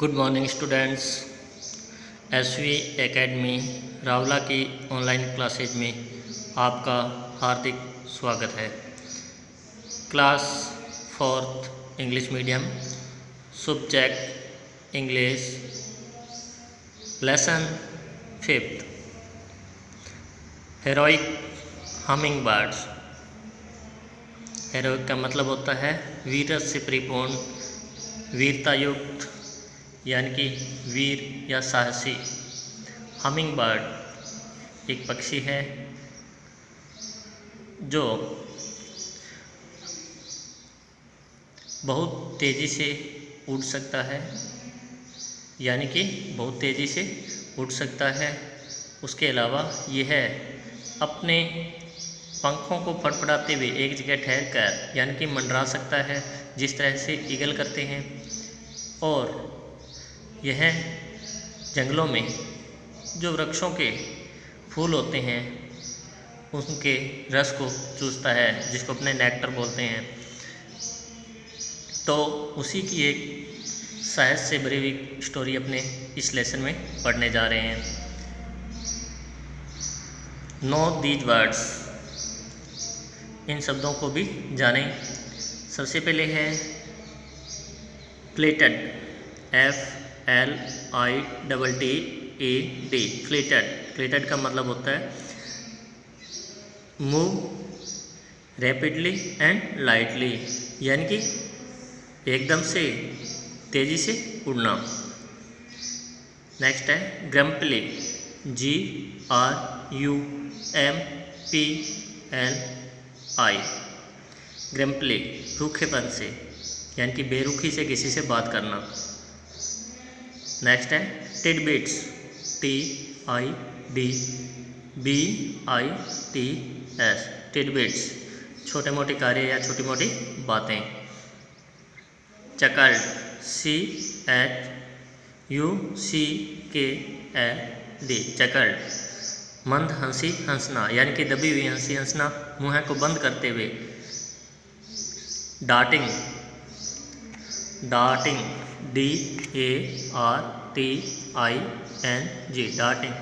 Good morning students. SV academy Rawla की online classes में आपका हार्दिक स्वागत है। Class fourth English medium, subject English, lesson fifth, heroic humming birds. Heroic का मतलब होता है वीरता से परिपूर्ण, वीरता युक्त, यानी कि वीर या साहसी। हमिंग बर्ड एक पक्षी है जो बहुत तेज़ी से उड़ सकता है, यानी कि बहुत तेज़ी से उड़ सकता है। उसके अलावा यह अपने पंखों को फड़फड़ाते हुए एक जगह ठहर कर यानी कि मंडरा सकता है, जिस तरह से ईगल करते हैं। और यह जंगलों में जो वृक्षों के फूल होते हैं उनके रस को चूसता है, जिसको अपने नेक्टर बोलते हैं। तो उसी की एक साहस से भरी हुई स्टोरी अपने इस लेसन में पढ़ने जा रहे हैं। नो दीज वर्ड्स, इन शब्दों को भी जानें। सबसे पहले है फ्लेटेड, FLITTED, फ्लेटेड। फ्लेटेड का मतलब होता है मूव रैपिडली एंड लाइटली, यानी कि एकदम से तेज़ी से उड़ना। नेक्स्ट है ग्रम्पली, GRUMPLI, ग्रम्पली, रूखेपन से, यानी कि बेरुखी से किसी से बात करना। नेक्स्ट है टिडबिट्स, TIDBITS, टिडबिट्स, छोटे मोटे कार्य या छोटी मोटी बातें। चकल्ड, CHUCKLD, चकल्ड, मंद हंसी हंसना, यानी कि दबी हुई हंसी हंसना, मुँह को बंद करते हुए। डार्टिंग, डार्टिंग, DARTING, डार्टिंग,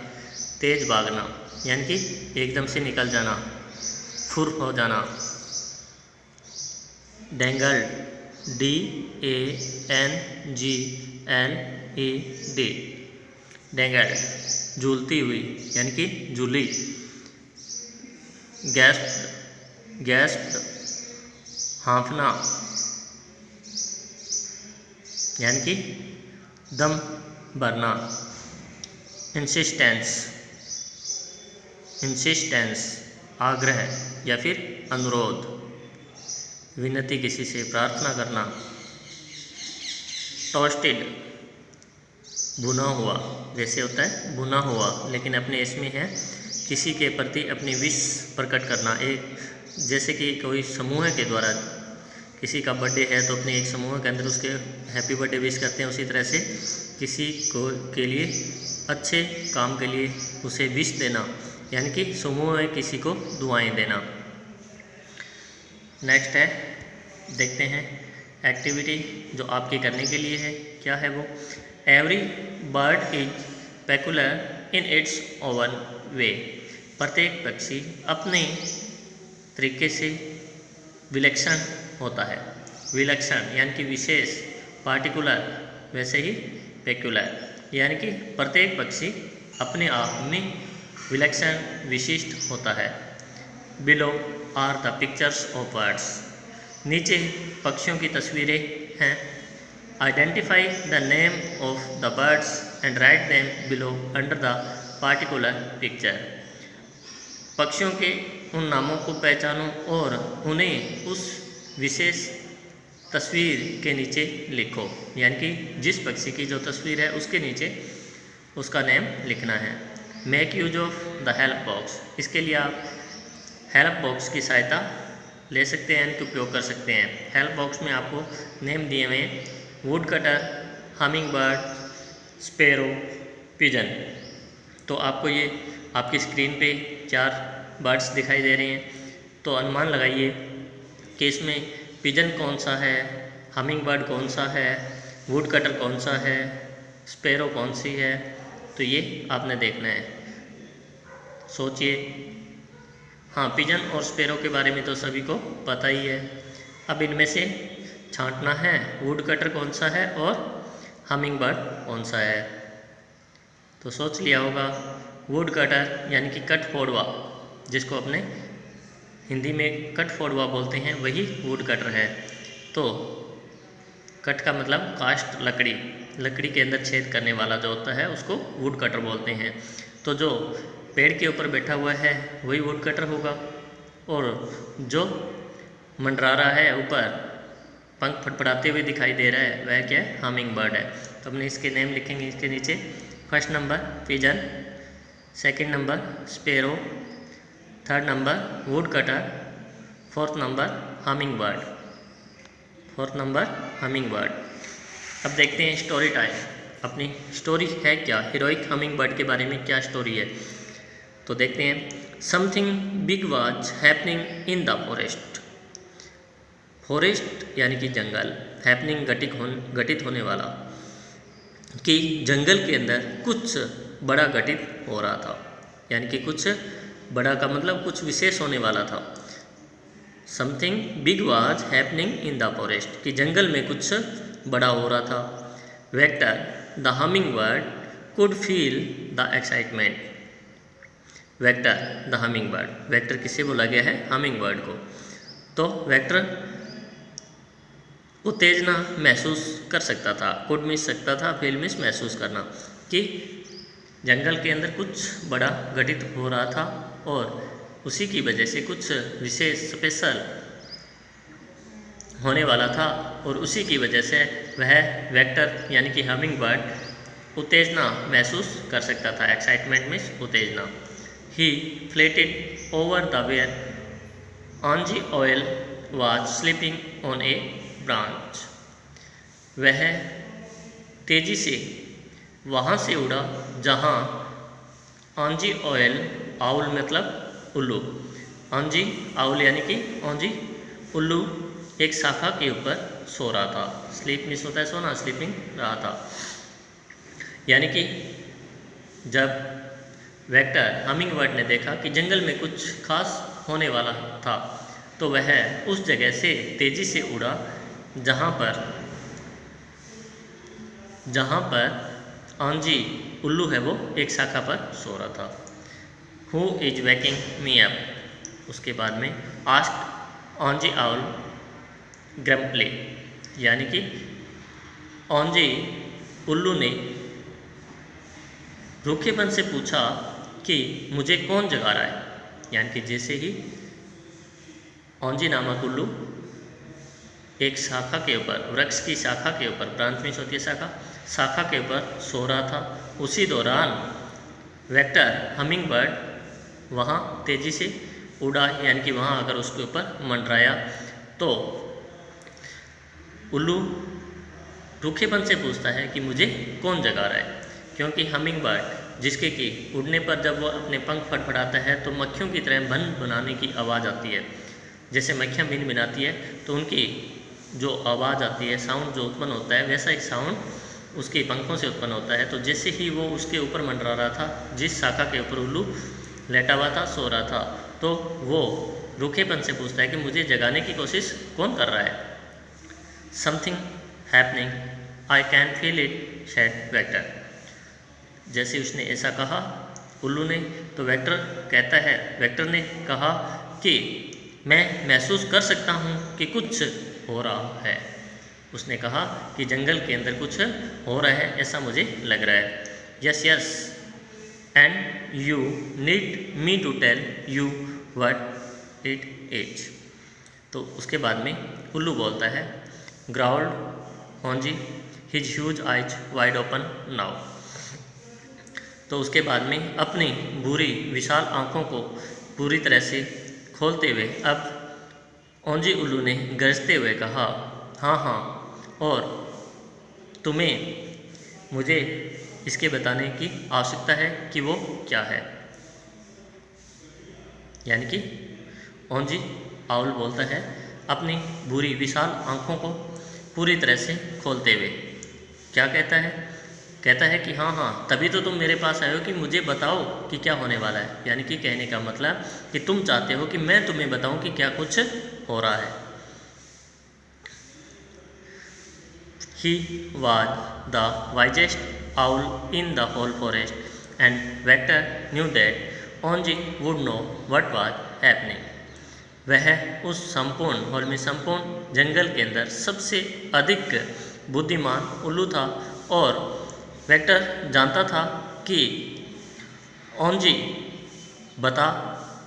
तेज भागना, यानी कि एकदम से निकल जाना, फुर हो जाना। डेंगल्ड, DANGLED, डेंगल्ड, झूलती हुई, यानी कि झूली। गैस्प्ड, गैस्प्ड, हाँफना, यानी कि दम भरना। इंसिस्टेंस, इंसिस्टेंस, आग्रह या फिर अनुरोध, विनती, किसी से प्रार्थना करना। टोस्टेड, भुना हुआ, जैसे होता है भुना हुआ, लेकिन अपने इसमें है किसी के प्रति अपनी विश प्रकट करना। एक जैसे कि कोई समूह के द्वारा किसी का बर्थडे है तो अपने एक समूह के अंदर उसके हैप्पी बर्थडे विश करते हैं, उसी तरह से किसी को के लिए अच्छे काम के लिए उसे विश देना, यानी कि समूह में किसी को दुआएं देना। नेक्स्ट है, देखते हैं एक्टिविटी जो आपके करने के लिए है। क्या है वो? Every bird is peculiar in its own way, प्रत्येक पक्षी अपने तरीके से विलक्षण होता है। विलक्षण यानी कि विशेष, पार्टिकुलर वैसे ही पेक्युलर, यानी कि प्रत्येक पक्षी अपने आप में विलक्षण विशिष्ट होता है। Below are the pictures of birds, नीचे पक्षियों की तस्वीरें हैं। Identify the name of the birds and write them below under the particular picture, पक्षियों के उन नामों को पहचानो और उन्हें उस विशेष तस्वीर के नीचे लिखो, यानी कि जिस पक्षी की जो तस्वीर है उसके नीचे उसका नेम लिखना है। Make use of the help box, इसके लिए आप हेल्प बॉक्स की सहायता ले सकते हैं, यानी कि उपयोग कर सकते हैं। हेल्प बॉक्स में आपको नेम दिए हुए would cutter, humming bird, sparrow, pigeon. तो आपको ये आपकी स्क्रीन पे 4 बर्ड्स दिखाई दे रहे हैं, तो अनुमान लगाइए कि इसमें पिजन कौन सा है, हमिंग बर्ड कौन सा है, वुड कटर कौन सा है, स्पैरो कौन सी है, तो ये आपने देखना है। सोचिए। हाँ, पिजन और स्पैरो के बारे में तो सभी को पता ही है। अब इनमें से छांटना है वुड कटर कौन सा है और हमिंग बर्ड कौन सा है। तो सोच लिया होगा, वुड कटर यानी कि कट फोड़वा, जिसको अपने हिंदी में कट फोड़वा बोलते हैं, वही वुड कटर है। तो कट का मतलब कास्ट, लकड़ी के अंदर छेद करने वाला जो होता है उसको वुड कटर बोलते हैं। तो जो पेड़ के ऊपर बैठा हुआ है वही वुड कटर होगा, और जो मंडरा रहा है ऊपर, पंख फड़फड़ाते हुए दिखाई दे रहा है, वह क्या है, हमिंग बर्ड है। तो अपने इसके नेम लिखेंगे इसके नीचे। First number pigeon, second number sparrow, third number would cutter, fourth number humming bird. अब देखते हैं स्टोरी टाइम। अपनी स्टोरी है क्या, हीरोइक हमिंग बर्ड के बारे में क्या स्टोरी है, तो देखते हैं। Something big was happening in the forest यानी कि जंगल, हैपनिंग घटित होने वाला, कि जंगल के अंदर कुछ बड़ा घटित हो रहा था। यानी कि कुछ बड़ा का मतलब कुछ विशेष होने वाला था। Something big was happening in the forest, कि जंगल में कुछ बड़ा हो रहा था। Vector the humming bird could feel the excitement. Vector the humming bird, vector किसे बोला गया है, हमिंग बर्ड को। तो वेक्टर उत्तेजना महसूस कर सकता था, कुड मिस सकता था, फील मिस महसूस करना, कि जंगल के अंदर कुछ बड़ा घटित हो रहा था और उसी की वजह से कुछ विशेष स्पेशल होने वाला था, और उसी की वजह से वह वेक्टर यानी कि हमिंग बर्ड उत्तेजना महसूस कर सकता था। एक्साइटमेंट मीन्स उत्तेजना। He flitted over the where Ongee owl was sleeping on a branch. वह तेजी से वहाँ से उड़ा जहाँ ऑन्जी ऑयल, आउल मतलब उल्लू, ऑन्जी आउल यानी कि ऑन्जी उल्लू एक शाखा के ऊपर सो रहा था। स्लीप मिस होता है सोना, स्लीपिंग रहा था। यानी कि जब वेक्टर हमिंग बर्ड ने देखा कि जंगल में कुछ खास होने वाला था, तो वह उस जगह से तेजी से उड़ा जहाँ पर ऑन्जी उल्लू है वो एक शाखा पर सो रहा था। Who is waking me up, उसके बाद में आस्क्ड ऑन्जी आउल ग्रम्पली, यानी कि ऑन्जी उल्लू ने रूखेपन से पूछा कि मुझे कौन जगा रहा है। यानी कि जैसे ही ऑन्जी नामक उल्लू एक शाखा के ऊपर, वृक्ष की शाखा के ऊपर, ब्रांच मीन्स होती है शाखा के ऊपर सो रहा था, उसी दौरान वेक्टर हमिंग बर्ड वहाँ तेज़ी से उड़ा, यानी कि वहाँ अगर उसके ऊपर मंडराया। तो उल्लू रूखेपन से पूछता है कि मुझे कौन जगा रहा है, क्योंकि हमिंग बर्ड जिसके कि उड़ने पर जब वो अपने पंख फड़फड़ाता है तो मक्खियों की तरह भन भनाने की आवाज़ आती है। जैसे मक्खियाँ भिन भिनाती है तो उनकी जो आवाज़ आती है, साउंड जो उत्पन्न होता है, वैसा एक साउंड उसके पंखों से उत्पन्न होता है। तो जैसे ही वो उसके ऊपर मंडरा रहा था, जिस शाखा के ऊपर उल्लू लेटा हुआ था, सो रहा था, तो वो रूखेपन से पूछता है कि मुझे जगाने की कोशिश कौन कर रहा है। Something happening, I can feel it, said vector. जैसे उसने ऐसा कहा उल्लू ने, तो वेक्टर ने कहा कि मैं महसूस कर सकता हूँ कि कुछ हो रहा है। उसने कहा कि जंगल के अंदर कुछ हो रहा है, ऐसा मुझे लग रहा है। Yes yes, and you need me to tell you what it is. तो उसके बाद में उल्लू बोलता है, growled Ongee, his huge eyes wide open now. तो उसके बाद में अपनी बुरी विशाल आँखों को पूरी तरह से खोलते हुए अब ऑन्जी उल्लू ने गरजते हुए कहा, हाँ हाँ, और तुम्हें मुझे इसके बताने की आवश्यकता है कि वो क्या है। यानी कि ऑन्जी आउल बोलता है अपनी बुरी विशाल आँखों को पूरी तरह से खोलते हुए क्या कहता है? कहता है कि हाँ हाँ तभी तो तुम मेरे पास आए हो कि मुझे बताओ कि क्या होने वाला है। यानी कि कहने का मतलब कि तुम चाहते हो कि मैं तुम्हें बताऊं कि क्या कुछ हो रहा है। He was the wisest owl in the whole forest, and Vector knew that Onji would know what was happening. वह उस संपूर्ण हॉल में संपूर्ण जंगल के अंदर सबसे अधिक बुद्धिमान उल्लू था और वेक्टर जानता था कि ओंजी बता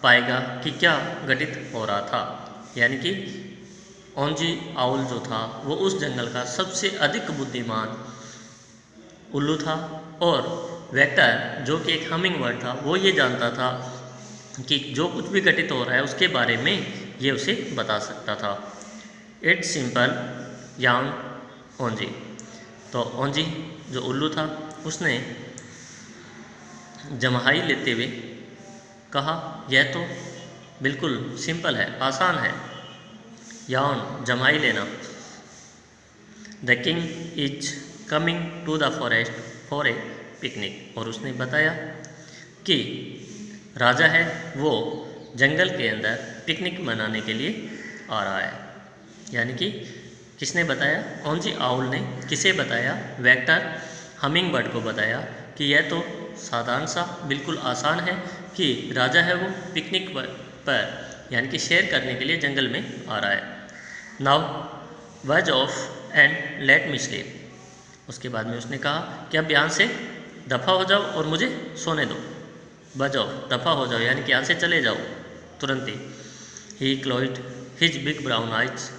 पाएगा कि क्या घटित हो रहा था। यानी कि ओंजी आउल जो था वो उस जंगल का सबसे अधिक बुद्धिमान उल्लू था और वेक्टर जो कि एक हमिंग बर्ड था वो ये जानता था कि जो कुछ भी घटित हो रहा है उसके बारे में ये उसे बता सकता था। इट्स सिंपल यान ओंजी। तो ओंजी जो उल्लू था उसने जम्हाई लेते हुए कहा, यह तो बिल्कुल सिंपल है, आसान है। यान जम्हाई लेना। The king is coming to the forest for a picnic. और उसने बताया कि राजा है वो जंगल के अंदर पिकनिक मनाने के लिए आ रहा है। यानी कि किसने बताया? ओंजी आउल ने किसे बताया? वेक्टर हमिंग बर्ड को बताया कि यह तो साधारण सा बिल्कुल आसान है कि राजा है वो पिकनिक पर यानी कि शेयर करने के लिए जंगल में आ रहा है। नाउ वज of and let me sleep. उसके बाद में उसने कहा कि अब यहाँ से दफ़ा हो जाओ और मुझे सोने दो। बजाओ, दफ़ा हो जाओ यानी कि यहाँ से चले जाओ तुरंत ही। He closed his big brown eyes.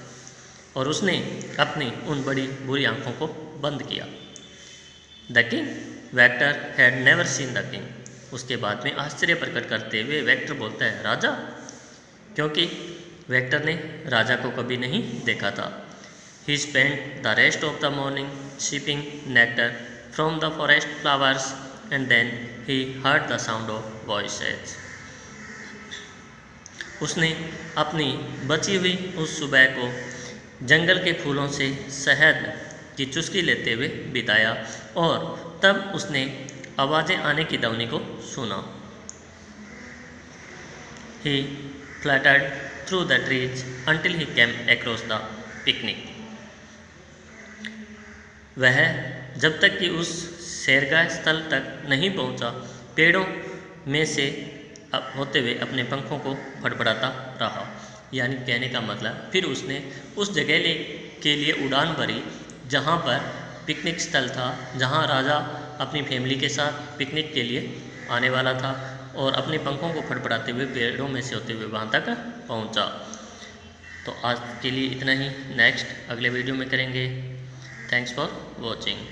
और उसने अपनी उन बड़ी बुरी आंखों को बंद किया। The king vector had never seen the king. उसके बाद में आश्चर्य प्रकट करते हुए वेक्टर बोलता है राजा, क्योंकि वेक्टर ने राजा को कभी नहीं देखा था। He spent the rest of the morning sipping nectar from the forest flowers and then he heard the sound of voices. उसने अपनी बची हुई उस सुबह को जंगल के फूलों से शहद की चुस्की लेते हुए बिताया और तब उसने आवाज़ें आने की ध्वनि को सुना। He fluttered through the trees until he came across the picnic. वह जब तक कि उस सैरगाह स्थल तक नहीं पहुंचा, पेड़ों में से होते हुए अपने पंखों को फड़फड़ाता रहा। यानी कहने का मतलब फिर उसने उस जगह के लिए उड़ान भरी जहाँ पर पिकनिक स्थल था, जहाँ राजा अपनी फैमिली के साथ पिकनिक के लिए आने वाला था और अपने पंखों को फड़फड़ाते हुए पेड़ों में से होते हुए वहाँ तक पहुँचा। तो आज के लिए इतना ही। नेक्स्ट अगले वीडियो में करेंगे। Thanks for watching.